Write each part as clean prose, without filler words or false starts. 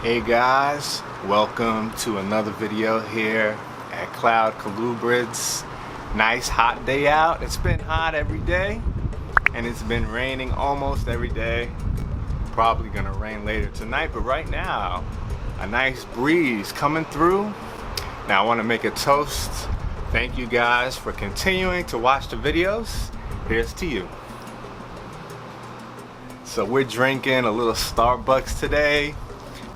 Hey guys, welcome to another video here at Colubrids. Nice hot day out. It's been hot every day and it's been raining almost every day. Probably gonna rain later tonight, but right now a nice breeze coming through. Now I want to make a toast. Thank you guys for continuing to watch the videos. Here's to you. So we're drinking a little Starbucks today.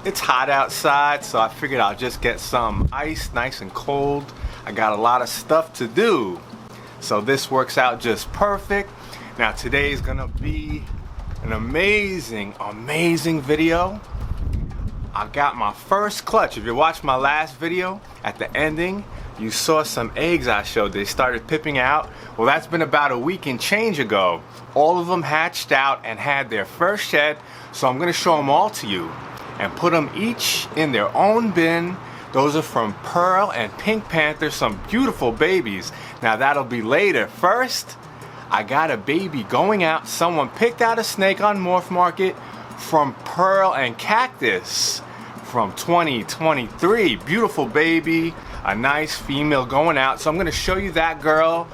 It's hot outside, so I figured I'll just get some ice, nice and cold. I got a lot of stuff to do, so this works out just perfect. Now today's gonna be an amazing video. I got my first clutch. If you watched my last video, at the ending, you saw some eggs I showed. They started pipping out. Well, that's been about a week and change ago. All of them hatched out and had their first shed, so I'm gonna show them all to you and put them each in their own bin. Those are from Pearl and Pink Panther, some beautiful babies. Now that'll be later. First, I got a baby going out. Someone picked out a snake on Morph Market from Pearl and Cactus from 2023. Beautiful baby, a nice female going out. So I'm gonna show you that girl,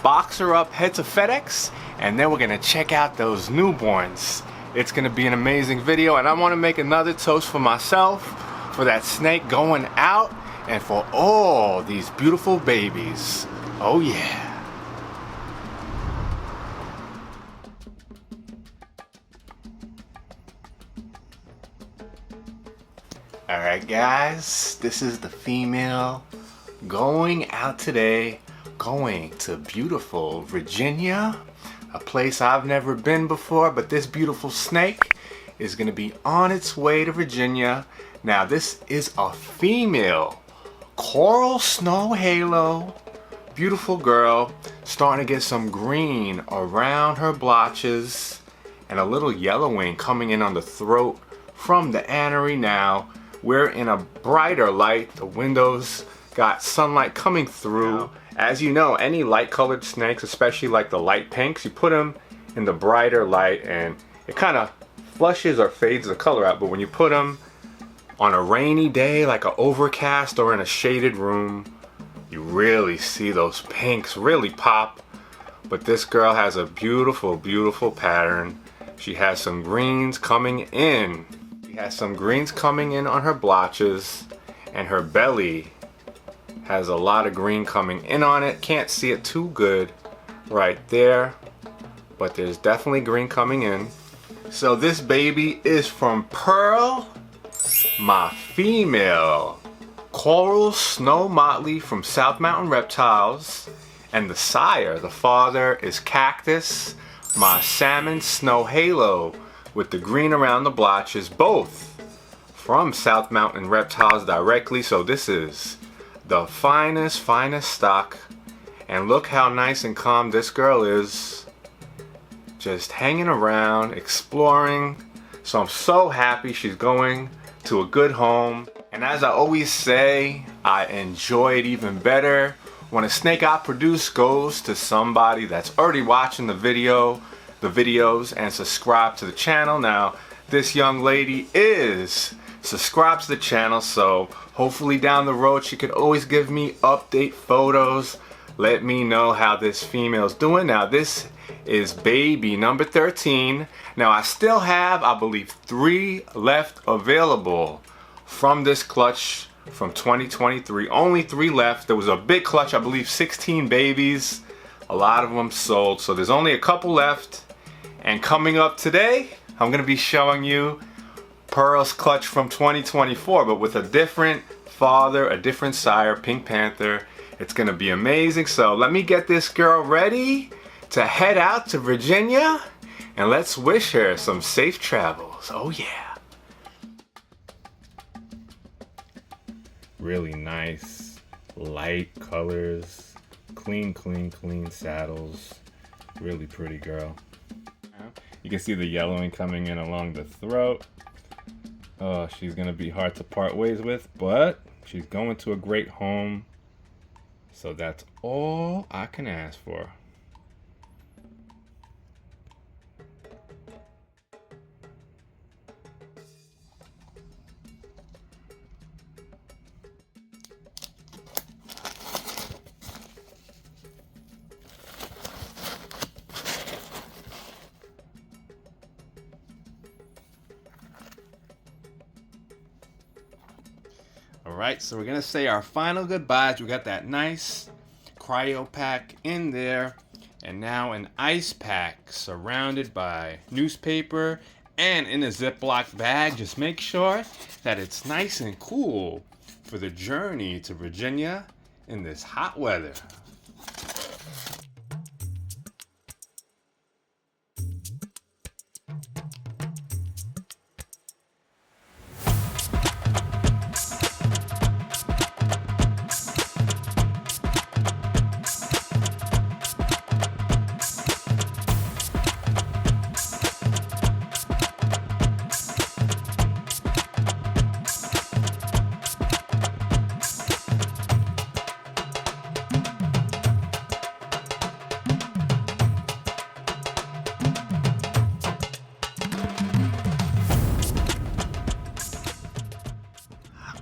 box her up, head to FedEx, and then we're gonna check out those newborns. It's gonna be an amazing video, and I wanna make another toast for myself, for that snake going out, and for all these beautiful babies. Oh yeah. Alright guys, this is the female going out today, going to beautiful Virginia. A place I've never been before, but this beautiful snake is gonna be on its way to Virginia. Now this is a female coral snow halo, beautiful girl, starting to get some green around her blotches and a little yellowing coming in on the throat from the anery. Now we're in a brighter light. The windows got sunlight coming through. Now, as you know, any light colored snakes, especially like the light pinks, you put them in the brighter light and it kind of flushes or fades the color out. But when you put them on a rainy day, like an overcast or in a shaded room, you really see those pinks really pop. But this girl has a beautiful, beautiful pattern. She has some greens coming in. She has some greens coming in on her blotches, and her belly has a lot of green coming in on it. Can't see it too good right there, but there's definitely green coming in. So this baby is from Pearl, my female coral snow motley from South Mountain Reptiles, and the sire, the father, is Cactus, my salmon snow halo with the green around the blotches, both from South Mountain Reptiles directly. So this is the finest stock, and look how nice and calm this girl is, just hanging around, exploring. So I'm so happy she's going to a good home. And as I always say, I enjoy it even better when a snake I produce goes to somebody that's already watching the videos and subscribe to the channel. Now this young lady is subscribed to the channel, so hopefully down the road she could always give me update photos, let me know how this female's doing. Now this is baby number 13. Now I still have, I believe, 3 left available from this clutch from 2023. Only 3 left. There was a big clutch, I believe 16 babies. A lot of them sold, so there's only a couple left. And coming up today, I'm gonna be showing you Pearl's clutch from 2024, but with a different father, a different sire, Pink Panther. It's gonna be amazing. So let me get this girl ready to head out to Virginia, and let's wish her some safe travels. Oh yeah. Really nice light colors, clean saddles. Really pretty girl. You can see the yellowing coming in along the throat. Oh, she's gonna be hard to part ways with, but she's going to a great home. So that's all I can ask for. All right, so we're gonna say our final goodbyes. We got that nice cryo pack in there, and now an ice pack surrounded by newspaper and in a Ziploc bag. Just make sure that it's nice and cool for the journey to Virginia in this hot weather.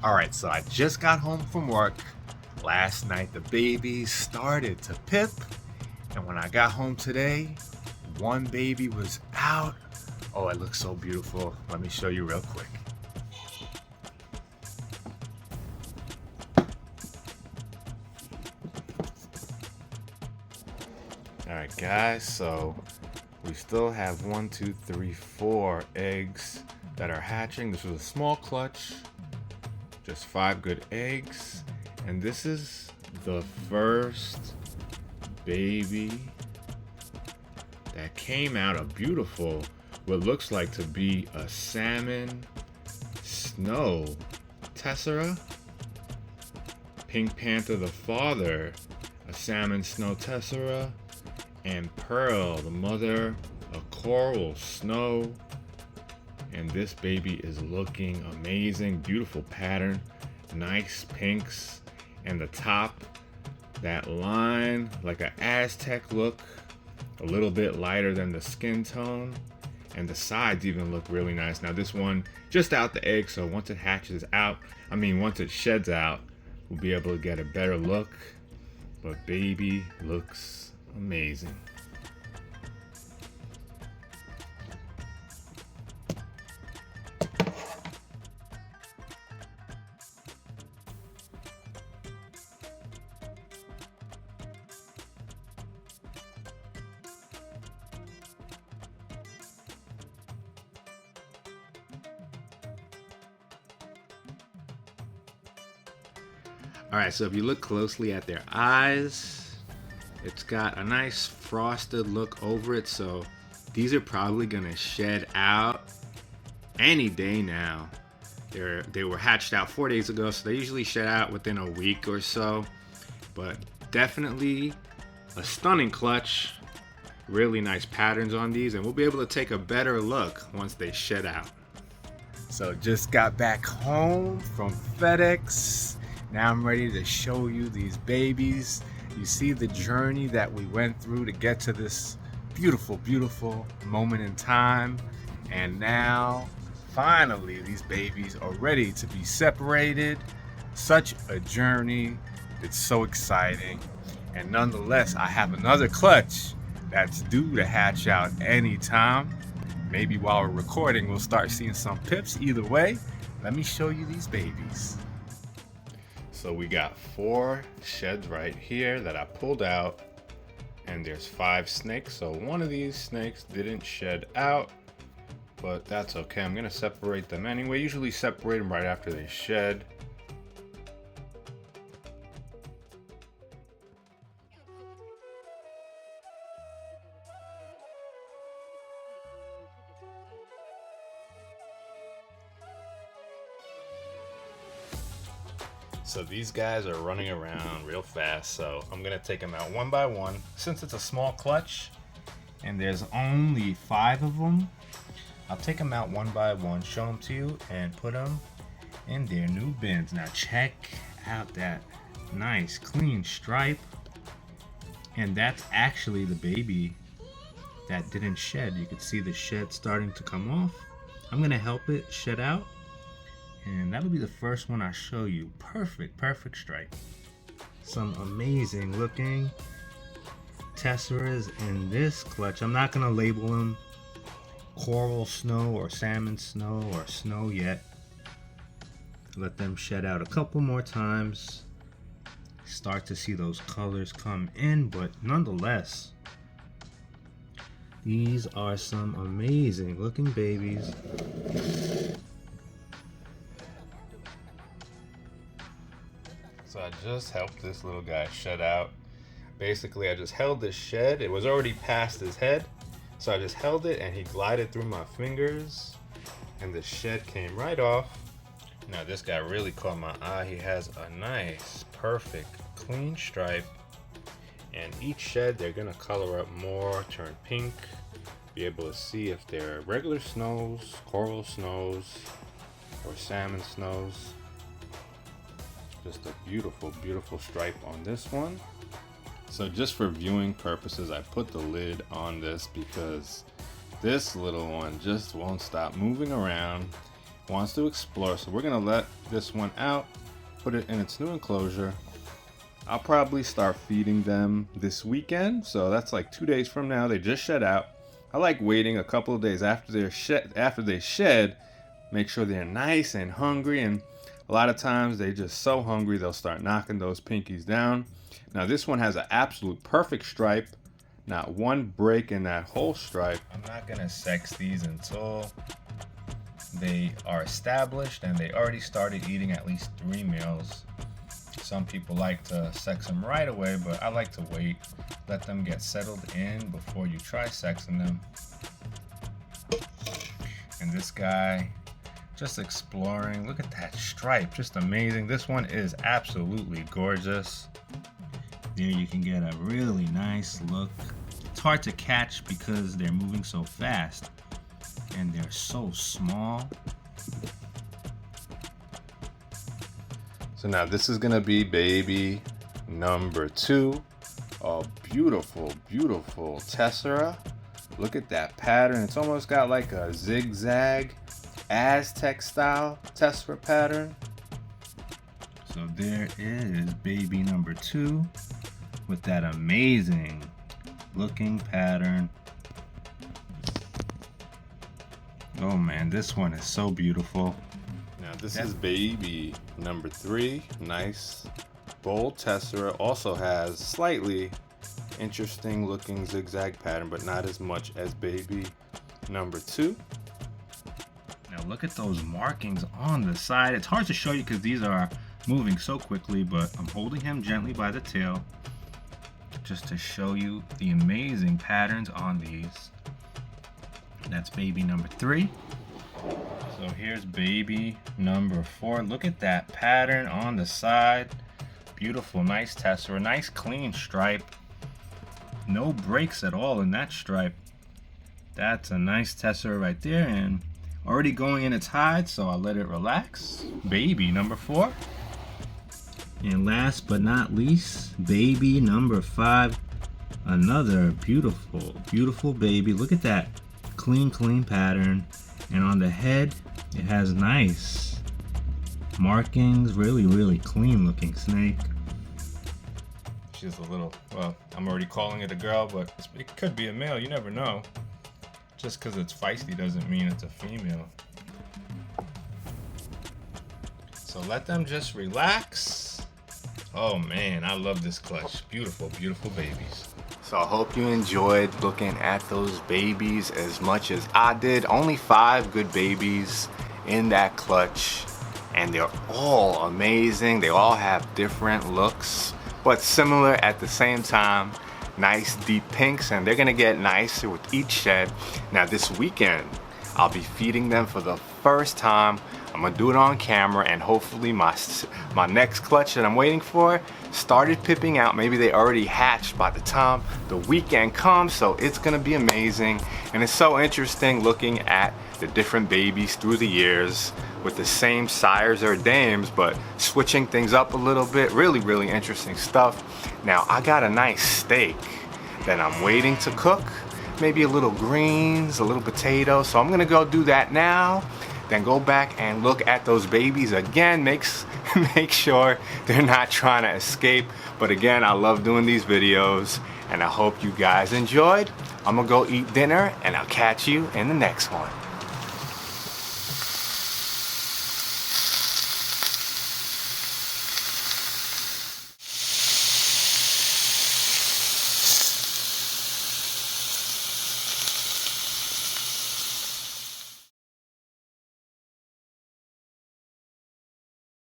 All right, so I just got home from work. Last night the babies started to pip, and when I got home today, one baby was out. Oh, it looks so beautiful. Let me show you real quick. All right, guys, so we still have 4 eggs that are hatching. This was a small clutch. Just 5 good eggs, and this is the first baby that came out of beautiful, what looks like to be a salmon snow tessera. Pink Panther the father, a salmon snow tessera, and Pearl the mother, a coral snow. And this baby is looking amazing. Beautiful pattern, nice pinks, and the top, that line like an Aztec look, a little bit lighter than the skin tone, and the sides even look really nice. Now this one just out the egg, so once it hatches out, once it sheds out, we'll be able to get a better look. But baby looks amazing. All right, so if you look closely at their eyes, it's got a nice frosted look over it. So these are probably gonna shed out any day now. They were hatched out 4 days ago, so they usually shed out within a week or so. But definitely a stunning clutch. Really nice patterns on these, and we'll be able to take a better look once they shed out. So just got back home from FedEx. Now I'm ready to show you these babies. You see the journey that we went through to get to this beautiful, beautiful moment in time. And now, finally, these babies are ready to be separated. Such a journey. It's so exciting. And nonetheless, I have another clutch that's due to hatch out anytime. Maybe while we're recording, we'll start seeing some pips. Either way, let me show you these babies. So we got 4 sheds right here that I pulled out, and there's 5 snakes. So one of these snakes didn't shed out, but that's okay. I'm gonna separate them anyway. Usually separate them right after they shed. So these guys are running around real fast, so I'm gonna take them out one by one. Since it's a small clutch and there's only 5 of them, I'll take them out one by one, show them to you, and put them in their new bins. Now check out that nice clean stripe, and that's actually the baby that didn't shed. You can see the shed starting to come off. I'm gonna help it shed out, and that'll be the first one I show you. Perfect stripe. Some amazing looking tesseras in this clutch. I'm not gonna label them coral snow or salmon snow or snow yet. Let them shed out a couple more times. Start to see those colors come in, but nonetheless, these are some amazing looking babies. So I just helped this little guy shed out. Basically, I just held this shed. It was already past his head. So I just held it and he glided through my fingers and the shed came right off. Now this guy really caught my eye. He has a nice, perfect, clean stripe. And each shed, they're gonna color up more, turn pink. Be able to see if they're regular snows, coral snows, or salmon snows. Just a beautiful, beautiful stripe on this one. So just for viewing purposes, I put the lid on this because this little one just won't stop moving around, wants to explore. So we're gonna let this one out, put it in its new enclosure. I'll probably start feeding them this weekend. So that's like 2 days from now. They just shed out. I like waiting a couple of days after they shed, make sure they're nice and hungry. And a lot of times they're just so hungry they'll start knocking those pinkies down. Now this one has an absolute perfect stripe, not one break in that whole stripe. I'm not gonna sex these until they are established and they already started eating at least 3 meals. Some people like to sex them right away, but I like to wait, let them get settled in before you try sexing them. And this guy, just exploring. Look at that stripe, just amazing. This one is absolutely gorgeous. There you can get a really nice look. It's hard to catch because they're moving so fast and they're so small. So now this is gonna be baby number 2. Oh, beautiful, beautiful tessera. Look at that pattern. It's almost got like a zigzag Aztec style tessera pattern. So there is baby number 2 with that amazing looking pattern. Oh man, this one is so beautiful. Now this is baby number 3. Nice bold tessera. Also has slightly interesting looking zigzag pattern, but not as much as baby number 2. Now look at those markings on the side. It's hard to show you because these are moving so quickly, but I'm holding him gently by the tail just to show you the amazing patterns on these. That's baby number 3. So here's baby number 4. Look at that pattern on the side. Beautiful, nice tessera, nice clean stripe. No breaks at all in that stripe. That's a nice tessera right there, and already going in its hide, so I'll let it relax. Baby number 4. And last but not least, baby number 5. Another beautiful, beautiful baby. Look at that clean, clean pattern. And on the head, it has nice markings. Really, really clean looking snake. She's a little, well, I'm already calling it a girl, but it could be a male. You never know. Just because it's feisty doesn't mean it's a female. So let them just relax. Oh man, I love this clutch. Beautiful, beautiful babies. So I hope you enjoyed looking at those babies as much as I did. Only 5 good babies in that clutch, and they're all amazing. They all have different looks, but similar at the same time. Nice deep pinks, and they're gonna get nicer with each shed. Now this weekend, I'll be feeding them for the first time. I'm gonna do it on camera, and hopefully my next clutch that I'm waiting for started pipping out. Maybe they already hatched by the time the weekend comes, so it's gonna be amazing. And it's so interesting looking at the different babies through the years with the same sires or dames, but switching things up a little bit. Really, really interesting stuff. Now I got a nice steak that I'm waiting to cook. Maybe a little greens, a little potato. So I'm gonna go do that now. Then go back and look at those babies again. Make sure they're not trying to escape. But again, I love doing these videos, and I hope you guys enjoyed. I'm gonna go eat dinner, and I'll catch you in the next one.